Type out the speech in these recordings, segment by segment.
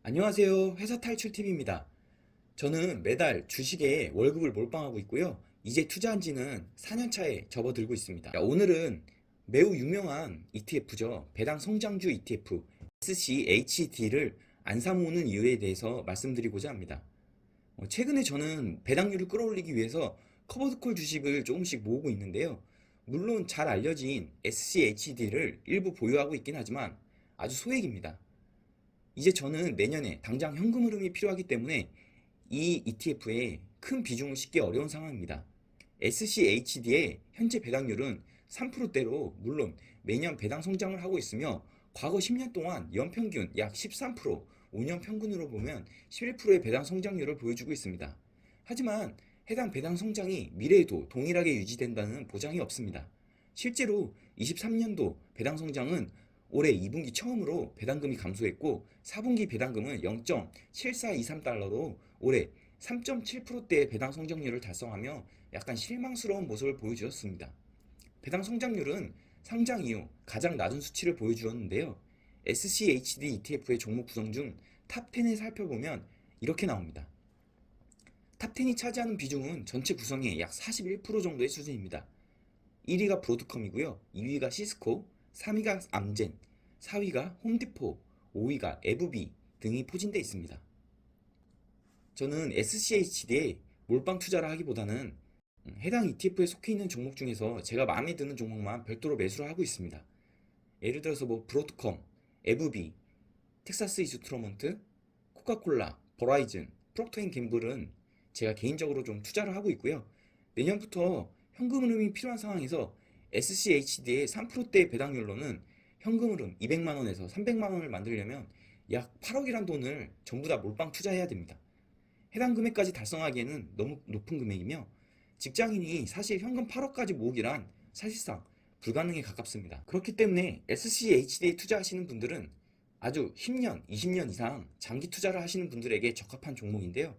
안녕하세요. 회사 탈출TV입니다. 저는 매달 주식에 월급을 몰빵하고 있고요. 이제 투자한 지는 4년 차에 접어들고 있습니다. 오늘은 매우 유명한 ETF죠. 배당 성장주 ETF SCHD를 안 사모으는 이유에 대해서 말씀드리고자 합니다. 최근에 저는 배당률을 끌어올리기 위해서 커버드콜 주식을 조금씩 모으고 있는데요. 물론 잘 알려진 SCHD를 일부 보유하고 있긴 하지만 아주 소액입니다. 이제 저는 내년에 당장 현금 흐름이 필요하기 때문에 이 ETF에 큰 비중을 싣기 어려운 상황입니다. SCHD의 현재 배당률은 3%대로 물론 매년 배당 성장을 하고 있으며 과거 10년 동안 연평균 약 13%, 5년 평균으로 보면 11%의 배당 성장률을 보여주고 있습니다. 하지만 해당 배당 성장이 미래에도 동일하게 유지된다는 보장이 없습니다. 실제로 23년도 배당 성장은 올해 2분기 처음으로 배당금이 감소했고 4분기 배당금은 0.7423달러로 올해 3.7%대의 배당 성장률을 달성하며 약간 실망스러운 모습을 보여주었습니다. 배당 성장률은 상장 이후 가장 낮은 수치를 보여주었는데요. SCHD ETF의 종목 구성 중 탑10을 살펴보면 이렇게 나옵니다. 탑10이 차지하는 비중은 전체 구성의 약 41% 정도의 수준입니다. 1위가 브로드컴이고요. 2위가 시스코, 3위가 암젠, 4위가 홈디포, 5위가 에브비 등이 포진되어 있습니다. 저는 SCHD에 몰빵 투자를 하기보다는 해당 ETF에 속해 있는 종목 중에서 제가 마음에 드는 종목만 별도로 매수를 하고 있습니다. 예를 들어서 브로드컴, 에브비, 텍사스 이스트루먼트, 코카콜라, 버라이즌, 프록터앤갬블은 제가 개인적으로 좀 투자를 하고 있고요. 내년부터 현금 흐름이 필요한 상황에서 SCHD의 3%대 배당률로는 현금 흐름 200만 원에서 300만 원을 만들려면 약 8억이란 돈을 전부 다 몰빵 투자해야 됩니다. 해당 금액까지 달성하기에는 너무 높은 금액이며 직장인이 사실 현금 8억까지 모으기란 사실상 불가능에 가깝습니다. 그렇기 때문에 SCHD에 투자하시는 분들은 아주 10년, 20년 이상 장기 투자를 하시는 분들에게 적합한 종목인데요.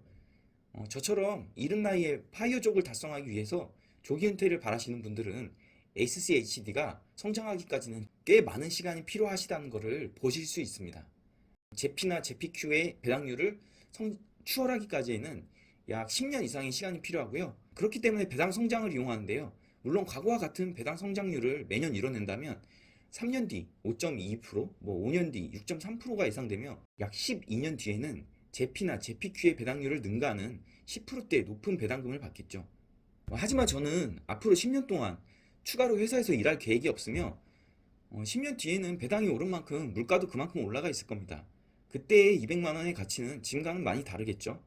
저처럼 이른 나이에 파이어족을 달성하기 위해서 조기 은퇴를 바라시는 분들은 SCHD가 성장하기까지는 꽤 많은 시간이 필요하시다는 것을 보실 수 있습니다. 제피나 제피큐의 배당률을 추월하기까지는 약 10년 이상의 시간이 필요하고요. 그렇기 때문에 배당 성장을 이용하는데요. 물론 과거와 같은 배당 성장률을 매년 이뤄낸다면 3년 뒤 5.22%, 5년 뒤 6.3%가 예상되며 약 12년 뒤에는 제피나 제피큐의 배당률을 능가하는 10%대의 높은 배당금을 받겠죠. 하지만 저는 앞으로 10년 동안 추가로 회사에서 일할 계획이 없으며 10년 뒤에는 배당이 오른 만큼 물가도 그만큼 올라가 있을 겁니다. 그때의 200만 원의 가치는 지금과는 많이 다르겠죠.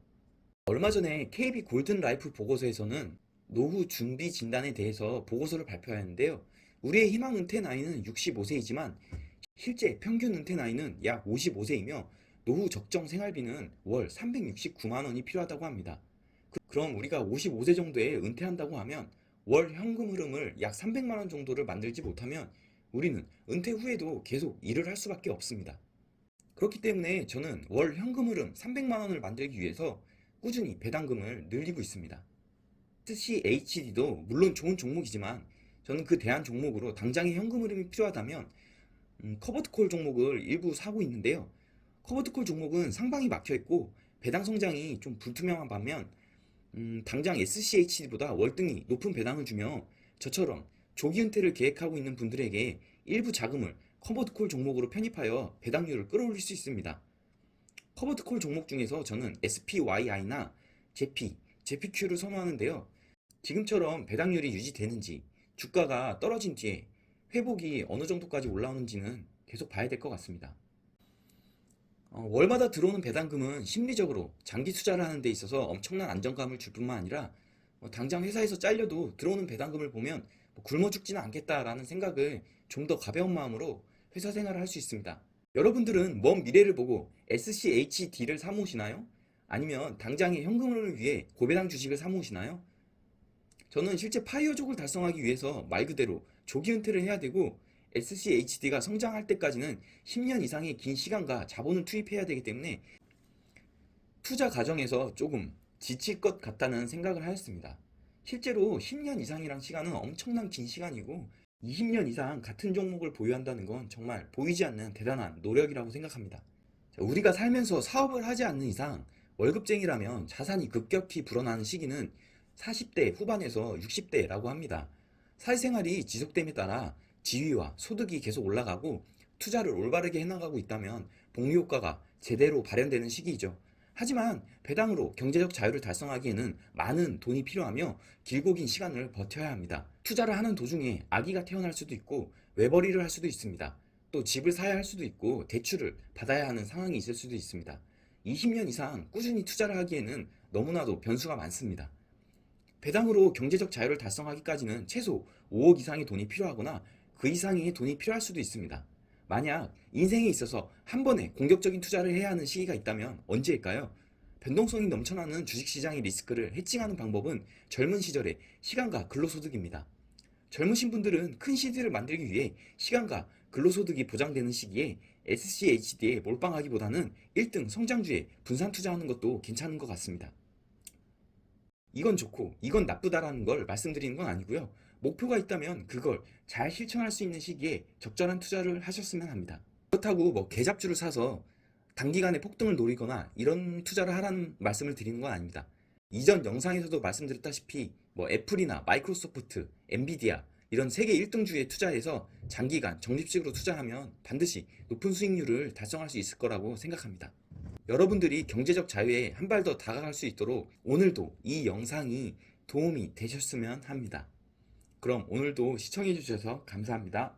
얼마 전에 KB 골든 라이프 보고서에서는 노후 준비 진단에 대해서 보고서를 발표하였는데요. 우리의 희망 은퇴 나이는 65세이지만 실제 평균 은퇴 나이는 약 55세이며 노후 적정 생활비는 월 369만 원이 필요하다고 합니다. 그럼 우리가 55세 정도에 은퇴한다고 하면 월 현금 흐름을 약 300만 원 정도를 만들지 못하면 우리는 은퇴 후에도 계속 일을 할 수밖에 없습니다. 그렇기 때문에 저는 월 현금 흐름 300만 원을 만들기 위해서 꾸준히 배당금을 늘리고 있습니다. SCHD도 물론 좋은 종목이지만 저는 그 대안 종목으로 당장의 현금 흐름이 필요하다면 커버드콜 종목을 일부 사고 있는데요. 커버드콜 종목은 상방이 막혀있고 배당 성장이 좀 불투명한 반면 당장 SCHD보다 월등히 높은 배당을 주며 저처럼 조기 은퇴를 계획하고 있는 분들에게 일부 자금을 커버드콜 종목으로 편입하여 배당률을 끌어올릴 수 있습니다. 커버드콜 종목 중에서 저는 SPYI나 제피, 제피큐를 선호하는데요. 지금처럼 배당률이 유지되는지 주가가 떨어진 뒤에 회복이 어느 정도까지 올라오는지는 계속 봐야 될 것 같습니다. 월마다 들어오는 배당금은 심리적으로 장기 투자를 하는 데 있어서 엄청난 안정감을 줄 뿐만 아니라 당장 회사에서 잘려도 들어오는 배당금을 보면 굶어 죽지는 않겠다라는 생각을 좀 더 가벼운 마음으로 회사 생활을 할 수 있습니다. 여러분들은 먼 미래를 보고 SCHD를 사모으시나요? 아니면 당장의 현금을 위해 고배당 주식을 사모으시나요? 저는 실제 파이어족을 달성하기 위해서 말 그대로 조기 은퇴를 해야 되고 SCHD가 성장할 때까지는 10년 이상의 긴 시간과 자본을 투입해야 되기 때문에 투자 과정에서 조금 지칠 것 같다는 생각을 하였습니다. 실제로 10년 이상이란 시간은 엄청난 긴 시간이고 20년 이상 같은 종목을 보유한다는 건 정말 보이지 않는 대단한 노력이라고 생각합니다. 우리가 살면서 사업을 하지 않는 이상 월급쟁이라면 자산이 급격히 불어나는 시기는 40대 후반에서 60대라고 합니다. 사회생활이 지속됨에 따라 지위와 소득이 계속 올라가고 투자를 올바르게 해나가고 있다면 복리 효과가 제대로 발현되는 시기이죠. 하지만 배당으로 경제적 자유를 달성하기에는 많은 돈이 필요하며 길고 긴 시간을 버텨야 합니다. 투자를 하는 도중에 아기가 태어날 수도 있고 외벌이를 할 수도 있습니다. 또 집을 사야 할 수도 있고 대출을 받아야 하는 상황이 있을 수도 있습니다. 20년 이상 꾸준히 투자를 하기에는 너무나도 변수가 많습니다. 배당으로 경제적 자유를 달성하기까지는 최소 5억 이상의 돈이 필요하거나 그 이상의 돈이 필요할 수도 있습니다. 만약 인생에 있어서 한 번에 공격적인 투자를 해야 하는 시기가 있다면 언제일까요? 변동성이 넘쳐나는 주식시장의 리스크를 해칭하는 방법은 젊은 시절의 시간과 근로소득입니다. 젊으신 분들은 큰 CD를 만들기 위해 시간과 근로소득이 보장되는 시기에 SCHD에 몰빵하기보다는 1등 성장주에 분산 투자하는 것도 괜찮은 것 같습니다. 이건 좋고 이건 나쁘다라는 걸 말씀드리는 건 아니고요. 목표가 있다면 그걸 잘 실천할 수 있는 시기에 적절한 투자를 하셨으면 합니다. 그렇다고 뭐 개잡주를 사서 단기간에 폭등을 노리거나 이런 투자를 하라는 말씀을 드리는 건 아닙니다. 이전 영상에서도 말씀드렸다시피 뭐 애플이나 마이크로소프트, 엔비디아 이런 세계 1등주에 투자해서 장기간 적립식으로 투자하면 반드시 높은 수익률을 달성할 수 있을 거라고 생각합니다. 여러분들이 경제적 자유에 한 발 더 다가갈 수 있도록 오늘도 이 영상이 도움이 되셨으면 합니다. 그럼 오늘도 시청해 주셔서 감사합니다.